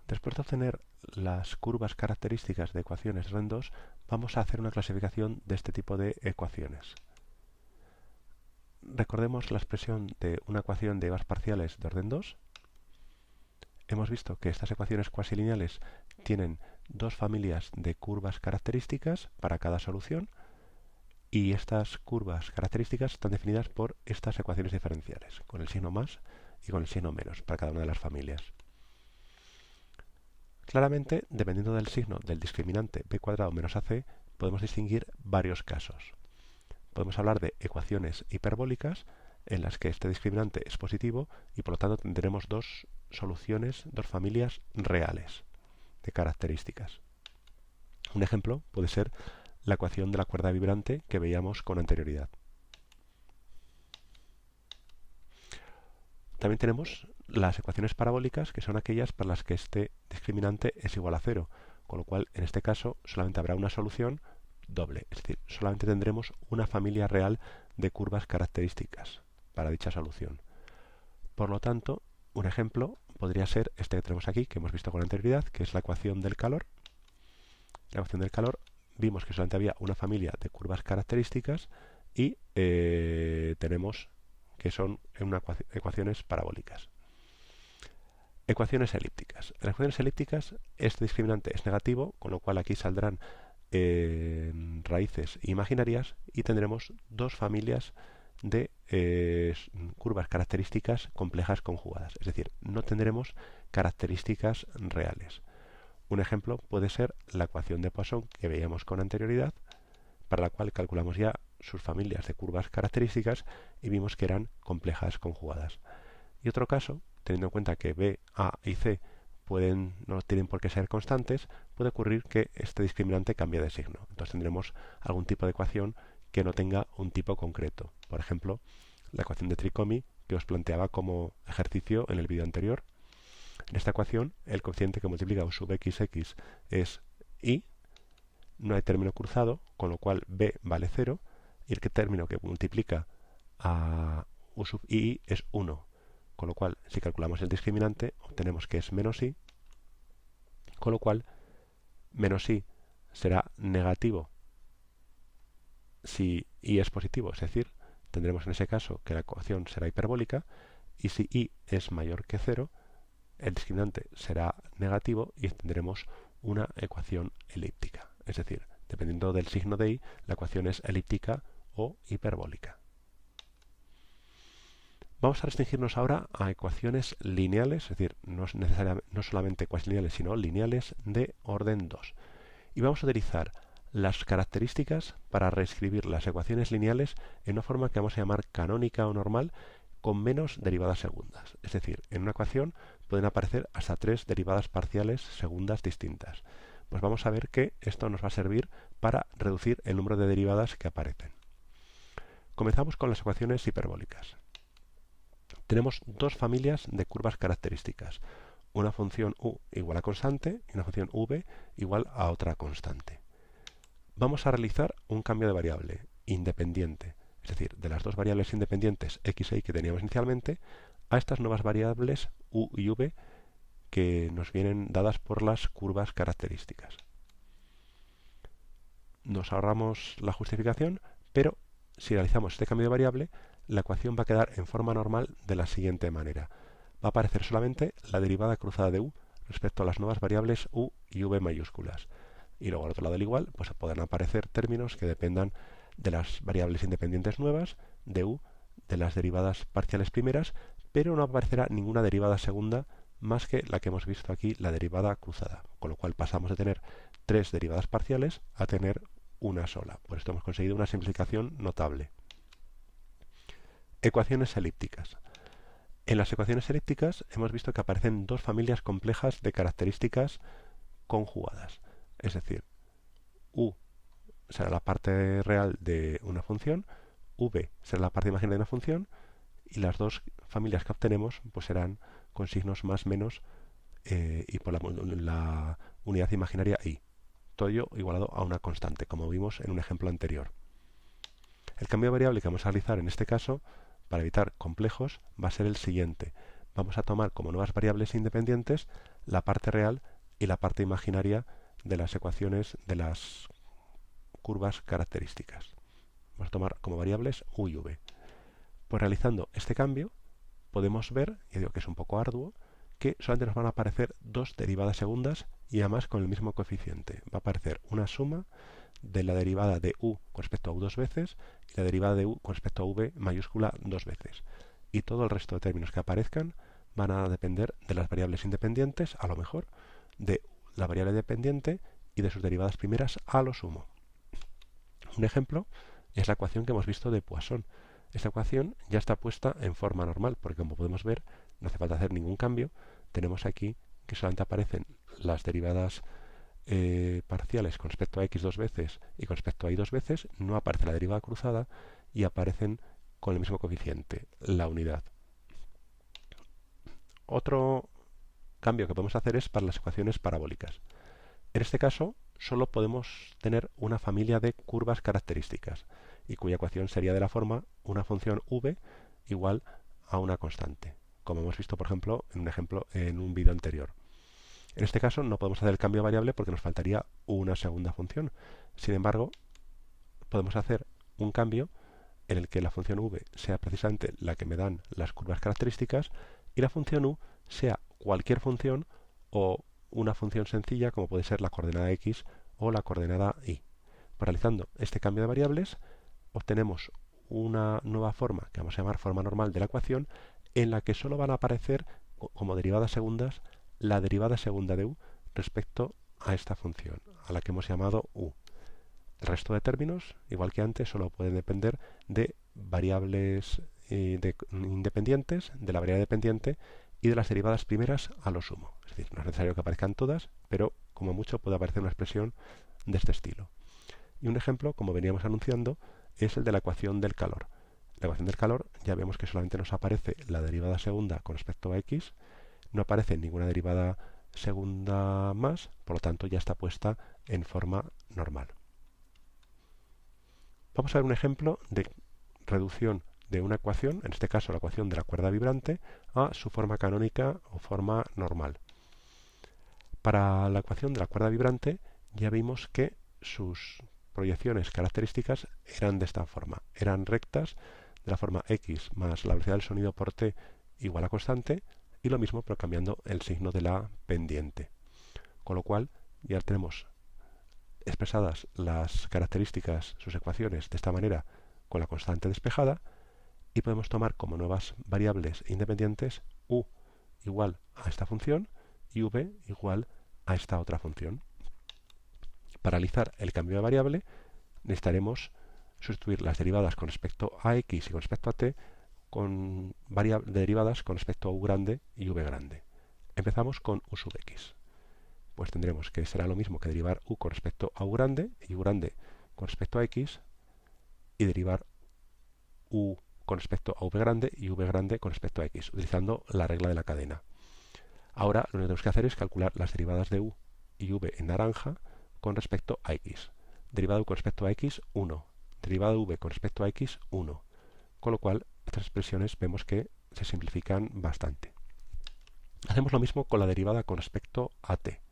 Después de obtener las curvas características de ecuaciones de orden 2, vamos a hacer una clasificación de este tipo de ecuaciones. Recordemos la expresión de una ecuación de derivas parciales de orden 2. Hemos visto que estas ecuaciones cuasilineales tienen dos familias de curvas características para cada solución, y estas curvas características están definidas por estas ecuaciones diferenciales, con el signo más y con el signo menos para cada una de las familias. Claramente, dependiendo del signo del discriminante b cuadrado menos ac, podemos distinguir varios casos. Podemos hablar de ecuaciones hiperbólicas en las que este discriminante es positivo y por lo tanto tendremos dos soluciones, dos familias reales de características. Un ejemplo puede ser la ecuación de la cuerda vibrante que veíamos con anterioridad. También tenemos las ecuaciones parabólicas, que son aquellas para las que este discriminante es igual a 0, con lo cual en este caso solamente habrá una solución doble, es decir, solamente tendremos una familia real de curvas características para dicha solución. Por lo tanto, un ejemplo podría ser este que tenemos aquí, que hemos visto con anterioridad, que es la ecuación del calor. La ecuación del calor vimos que solamente había una familia de curvas características y tenemos que son ecuaciones parabólicas. Ecuaciones elípticas. En las ecuaciones elípticas este discriminante es negativo, con lo cual aquí saldrán raíces imaginarias y tendremos dos familias de curvas características complejas conjugadas, es decir, no tendremos características reales. Un ejemplo puede ser la ecuación de Poisson que veíamos con anterioridad, para la cual calculamos ya sus familias de curvas características y vimos que eran complejas conjugadas. Y otro caso, teniendo en cuenta que B, A y C no tienen por qué ser constantes, puede ocurrir que este discriminante cambie de signo. Entonces tendremos algún tipo de ecuación que no tenga un tipo concreto. Por ejemplo, la ecuación de Tricomi que os planteaba como ejercicio en el vídeo anterior. En esta ecuación, el coeficiente que multiplica u sub xx es y, no hay término cruzado, con lo cual b vale 0, y el término que multiplica a u sub i es 1, con lo cual si calculamos el discriminante obtenemos que es menos i, con lo cual menos i será negativo si i es positivo, es decir, tendremos en ese caso que la ecuación será hiperbólica, y si i es mayor que 0, el discriminante será negativo y tendremos una ecuación elíptica. Es decir, dependiendo del signo de i, la ecuación es elíptica o hiperbólica. Vamos a restringirnos ahora a ecuaciones lineales, es decir, no solamente cuasilineales, sino lineales de orden 2. Y vamos a utilizar las características para reescribir las ecuaciones lineales en una forma que vamos a llamar canónica o normal, con menos derivadas segundas. Es decir, en una ecuación pueden aparecer hasta 3 derivadas parciales segundas distintas. Pues vamos a ver que esto nos va a servir para reducir el número de derivadas que aparecen. Comenzamos con las ecuaciones hiperbólicas. Tenemos dos familias de curvas características. Una función u igual a constante y una función v igual a otra constante. Vamos a realizar un cambio de variable independiente, es decir, de las dos variables independientes x e y que teníamos inicialmente, a estas nuevas variables u y v que nos vienen dadas por las curvas características. Nos ahorramos la justificación, pero si realizamos este cambio de variable, la ecuación va a quedar en forma normal de la siguiente manera. Va a aparecer solamente la derivada cruzada de u respecto a las nuevas variables u y v mayúsculas. Y luego al otro lado del igual, pues podrán aparecer términos que dependan de las variables independientes nuevas, de u, de las derivadas parciales primeras, pero no aparecerá ninguna derivada segunda más que la que hemos visto aquí, la derivada cruzada, con lo cual pasamos de tener 3 derivadas parciales a tener una sola. Por esto hemos conseguido una simplificación notable. Ecuaciones elípticas. En las ecuaciones elípticas hemos visto que aparecen dos familias complejas de características conjugadas. Es decir, u será la parte real de una función, v será la parte imaginaria de una función, y las dos familias que obtenemos pues serán con signos más menos y por la unidad imaginaria i. Todo ello igualado a una constante, como vimos en un ejemplo anterior. El cambio de variable que vamos a realizar en este caso, para evitar complejos, va a ser el siguiente. Vamos a tomar como nuevas variables independientes la parte real y la parte imaginaria de las ecuaciones de las curvas características. Vamos a tomar como variables u y v. Pues realizando este cambio podemos ver, y digo que es un poco arduo, que solamente nos van a aparecer dos derivadas segundas y además con el mismo coeficiente. Va a aparecer una suma de la derivada de u con respecto a u dos veces y la derivada de u con respecto a v mayúscula dos veces. Y todo el resto de términos que aparezcan van a depender de las variables independientes, a lo mejor, de la variable dependiente y de sus derivadas primeras a lo sumo. Un ejemplo es la ecuación que hemos visto de Poisson. Esta ecuación ya está puesta en forma normal, porque como podemos ver, no hace falta hacer ningún cambio. Tenemos aquí que solamente aparecen las derivadas parciales con respecto a x dos veces y con respecto a y dos veces, no aparece la derivada cruzada y aparecen con el mismo coeficiente, la unidad. Otro cambio que podemos hacer es para las ecuaciones parabólicas. En este caso, solo podemos tener una familia de curvas características y cuya ecuación sería de la forma una función v igual a una constante, como hemos visto, por ejemplo, en un vídeo anterior. En este caso no podemos hacer el cambio de variable porque nos faltaría una segunda función. Sin embargo, podemos hacer un cambio en el que la función v sea precisamente la que me dan las curvas características y la función u sea cualquier función o una función sencilla como puede ser la coordenada x o la coordenada y. Realizando este cambio de variables obtenemos una nueva forma que vamos a llamar forma normal de la ecuación en la que solo van a aparecer como derivadas segundas la derivada segunda de u respecto a esta función, a la que hemos llamado u. El resto de términos, igual que antes, solo pueden depender de variables independientes, de la variable dependiente y de las derivadas primeras a lo sumo. Es decir, no es necesario que aparezcan todas, pero como mucho puede aparecer una expresión de este estilo. Y un ejemplo, como veníamos anunciando, es el de la ecuación del calor. La ecuación del calor ya vemos que solamente nos aparece la derivada segunda con respecto a x, no aparece ninguna derivada segunda más, por lo tanto ya está puesta en forma normal. Vamos a ver un ejemplo de reducción de una ecuación, en este caso la ecuación de la cuerda vibrante, a su forma canónica o forma normal. Para la ecuación de la cuerda vibrante ya vimos que sus proyecciones características eran de esta forma. Eran rectas de la forma x más la velocidad del sonido por t igual a constante y lo mismo pero cambiando el signo de la pendiente. Con lo cual ya tenemos expresadas las características, sus ecuaciones de esta manera con la constante despejada y podemos tomar como nuevas variables independientes u igual a esta función y v igual a esta otra función. Para realizar el cambio de variable necesitaremos sustituir las derivadas con respecto a x y con respecto a t con derivadas con respecto a u grande y v grande. Empezamos con u sub x. Pues tendremos que será lo mismo que derivar u con respecto a u grande y u grande con respecto a x y derivar u con respecto a v grande y v grande con respecto a x, utilizando la regla de la cadena. Ahora lo que tenemos que hacer es calcular las derivadas de u y v en naranja con respecto a x. Derivada de u con respecto a x, 1. Derivada de v con respecto a x, 1. Con lo cual, estas expresiones vemos que se simplifican bastante. Hacemos lo mismo con la derivada con respecto a t.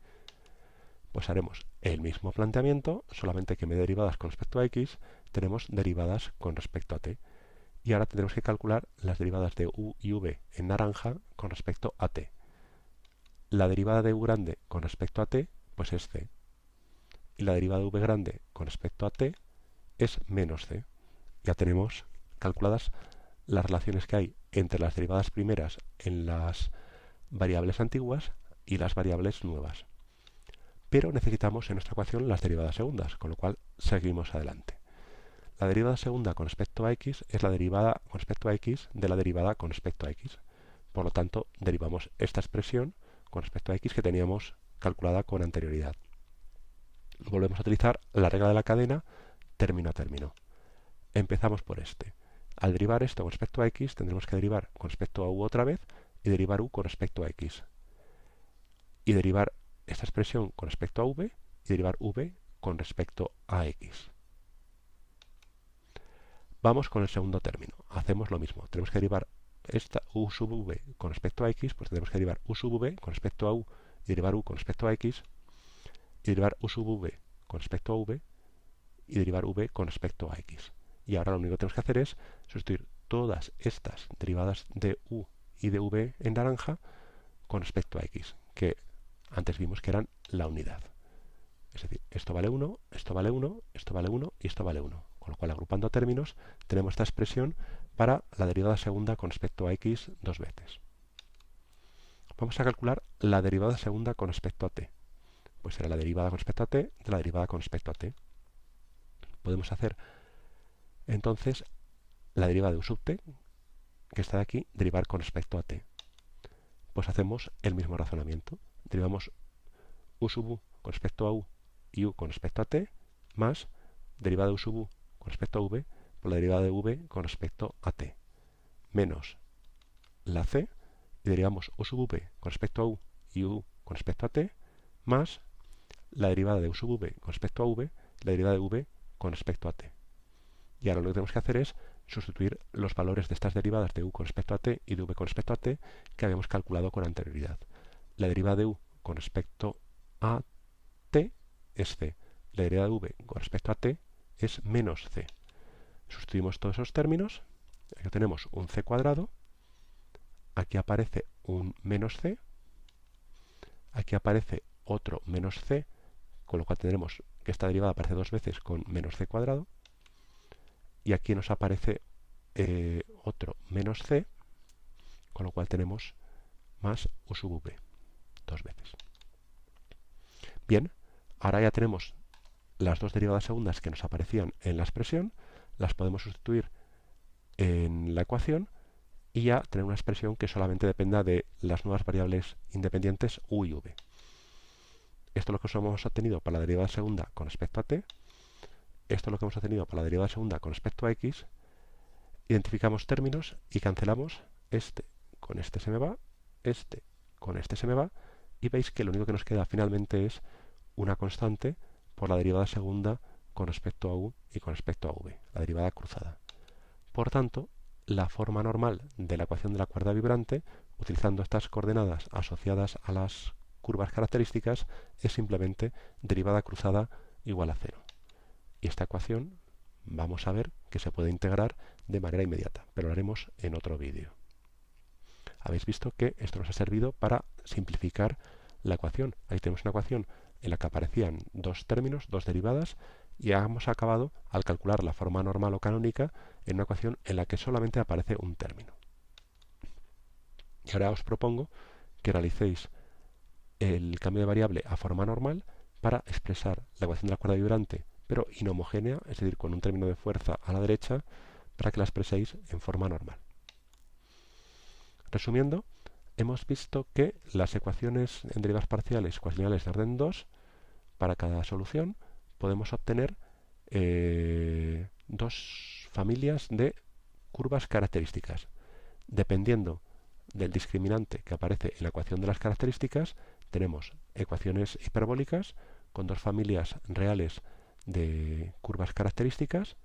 Pues haremos el mismo planteamiento, solamente que en vez de derivadas con respecto a x, tenemos derivadas con respecto a t. Y ahora tendremos que calcular las derivadas de u y v en naranja con respecto a t. La derivada de u grande con respecto a t, pues es c. Y la derivada de v grande con respecto a t es menos c. Ya tenemos calculadas las relaciones que hay entre las derivadas primeras en las variables antiguas y las variables nuevas. Pero necesitamos en nuestra ecuación las derivadas segundas, con lo cual seguimos adelante. La derivada segunda con respecto a x es la derivada con respecto a x de la derivada con respecto a x. Por lo tanto, derivamos esta expresión con respecto a x que teníamos calculada con anterioridad. Volvemos a utilizar la regla de la cadena término a término. Empezamos por este. Al derivar esto con respecto a x, tendremos que derivar con respecto a u otra vez y derivar u con respecto a x. Y derivar esta expresión con respecto a v y derivar v con respecto a x. Vamos con el segundo término. Hacemos lo mismo. Tenemos que derivar esta u sub v con respecto a x, pues tenemos que derivar u sub v con respecto a u y derivar u con respecto a x, y derivar u sub v con respecto a v, y derivar v con respecto a x. Y ahora lo único que tenemos que hacer es sustituir todas estas derivadas de u y de v en naranja con respecto a x, que antes vimos que eran la unidad. Es decir, esto vale 1, esto vale 1, esto vale 1 y esto vale 1. Con lo cual, agrupando términos, tenemos esta expresión para la derivada segunda con respecto a x dos veces. Vamos a calcular la derivada segunda con respecto a t. Pues será la derivada con respecto a t de la derivada con respecto a t. Podemos hacer entonces la derivada de u sub t, que está de aquí, derivar con respecto a t. Pues hacemos el mismo razonamiento. Derivamos u sub u con respecto a u y u con respecto a t, más derivada de u sub u con respecto a v por la derivada de v con respecto a t, menos la c, y derivamos u sub v con respecto a u y u con respecto a t, más la derivada de u sub v con respecto a v, la derivada de v con respecto a t. Y ahora lo que tenemos que hacer es sustituir los valores de estas derivadas de u con respecto a t y de v con respecto a t que habíamos calculado con anterioridad. La derivada de u con respecto a t es c. La derivada de v con respecto a t es menos c. Sustituimos todos esos términos. Aquí tenemos un c cuadrado. Aquí aparece un menos c. Aquí aparece otro menos c, con lo cual tendremos que esta derivada aparece dos veces con menos c cuadrado. Y aquí nos aparece otro menos c, con lo cual tenemos más u sub v dos veces. Bien, ahora ya tenemos las dos derivadas segundas que nos aparecían en la expresión, las podemos sustituir en la ecuación y ya tener una expresión que solamente dependa de las nuevas variables independientes u y v. Esto es lo que hemos obtenido para la derivada segunda con respecto a t. Esto es lo que hemos obtenido para la derivada segunda con respecto a x. Identificamos términos y cancelamos este con este se me va, este con este se me va, y veis que lo único que nos queda finalmente es una constante por la derivada segunda con respecto a u y con respecto a v, la derivada cruzada. Por tanto, la forma normal de la ecuación de la cuerda vibrante, utilizando estas coordenadas asociadas a las curvas características, es simplemente derivada cruzada igual a 0. Y esta ecuación vamos a ver que se puede integrar de manera inmediata, pero lo haremos en otro vídeo. Habéis visto que esto nos ha servido para simplificar la ecuación. Ahí tenemos una ecuación en la que aparecían dos términos, dos derivadas, y hemos acabado al calcular la forma normal o canónica en una ecuación en la que solamente aparece un término. Y ahora os propongo que realicéis el cambio de variable a forma normal para expresar la ecuación de la cuerda vibrante, pero inhomogénea, es decir, con un término de fuerza a la derecha, para que la expreséis en forma normal. Resumiendo, hemos visto que las ecuaciones en derivadas parciales cuatrilineales de orden 2, para cada solución, podemos obtener dos familias de curvas características. Dependiendo del discriminante que aparece en la ecuación de las características, tenemos ecuaciones hiperbólicas con dos familias reales de curvas características,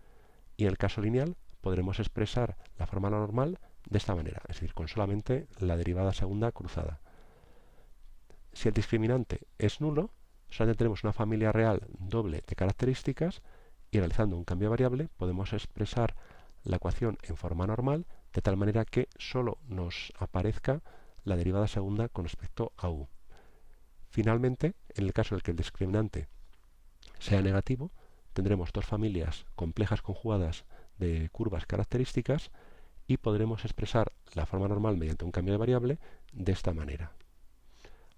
y en el caso lineal podremos expresar la forma normal de esta manera, es decir, con solamente la derivada segunda cruzada. Si el discriminante es nulo, solamente tenemos una familia real doble de características, y realizando un cambio de variable podemos expresar la ecuación en forma normal de tal manera que solo nos aparezca la derivada segunda con respecto a u. Finalmente, en el caso en el que el discriminante sea negativo, tendremos dos familias complejas conjugadas de curvas características y podremos expresar la forma normal mediante un cambio de variable de esta manera.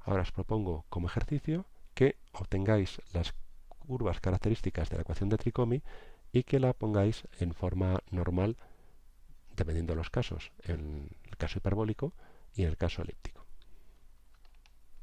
Ahora os propongo como ejercicio que obtengáis las curvas características de la ecuación de Tricomi y que la pongáis en forma normal dependiendo de los casos, en el caso hiperbólico y en el caso elíptico.